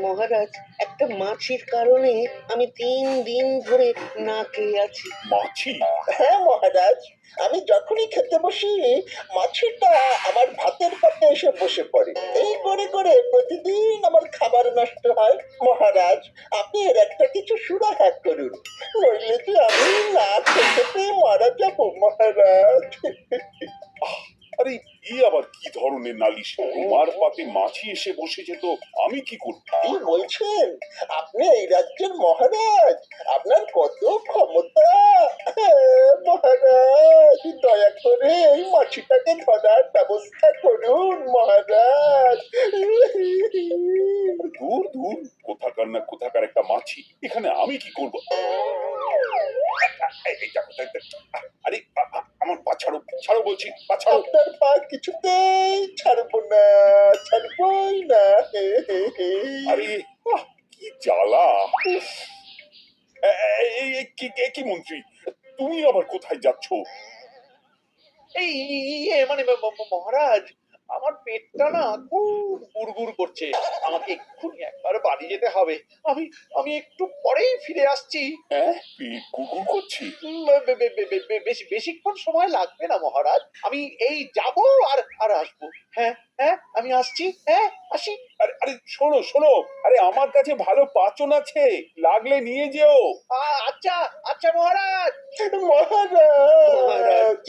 মহারাজ, একটা মাছির কারণে আমি 3 দিন ধরে না খেয়ে আছি। মাছি? হ্যাঁ মহারাজ, আমি যখনই খেতে বসি মাছিটা আমার ভাতের পাতে এসে বসে পড়ে। এই করে করে প্রতিদিন আমার খাবার নষ্ট হয়। মহারাজ, আপনি এর একটা কিছু সুরাহা করুন, নইলে যে আমি না খেতে পেয়ে মারা যাবো মহারাজ। আরে আবার কি ধরনের নালিশ? তোমার পাতে মাছি এসে বসেছে তো আমি কি করব? কি বলছেন? আপনি এই রাজ্যের মহারাজ, আপনার কত ক্ষমতা! মহারাজ, দয়া করে এই মাছিটাকে ধরার ব্যবস্থা করুন মহারাজ। দূর দূর, কোথাকার না কোথাকার একটা মাছি, এখানে আমি কি করব? আরে আমার পা ছাড়ো, ছাড়ো বলছি, পা ছাড়ো। আপনার পা কিছুতেই ছাড়বো না, ছাড়বই না। আরে কি জ্বালা! কি মন্ত্রী, তুমি আবার কোথায় যাচ্ছ? এই মানে মহারাজ, আমার পেটটা না খুব গুড়গুড় করছে। আমাকে এক্ষুনি একবার বাড়ি যেতে হবে। আমি আমি একটু পরেই ফিরে আসছি। হ্যাঁ, পেট গুড়গুড় করছি? বেশিক্ষণ সময় লাগবে না মহারাজ। আমি এই যাব আর আর আসবো। হ্যাঁ হ্যাঁ, আমি আসছি। হ্যাঁ, আসি। আরে আরে শোনো শোনো, আরে আমার কাছে ভালো পাচন আছে, লাগলে নিয়ে যেও। আচ্ছা আচ্ছা মহারাজ। মহারাজ,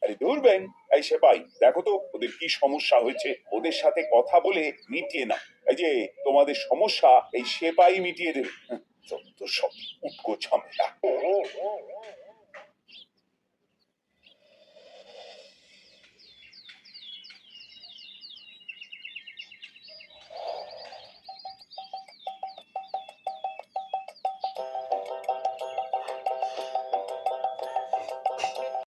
আরে দূর ব্যাং, এই সেপাই, দেখো তো ওদের কি সমস্যা হয়েছে, ওদের সাথে কথা বলে মিটিয়ে নাও। এই যে তোমাদের সমস্যা এই সেপাই মিটিয়ে দেবে। যত সব উটকো ঝামেলা।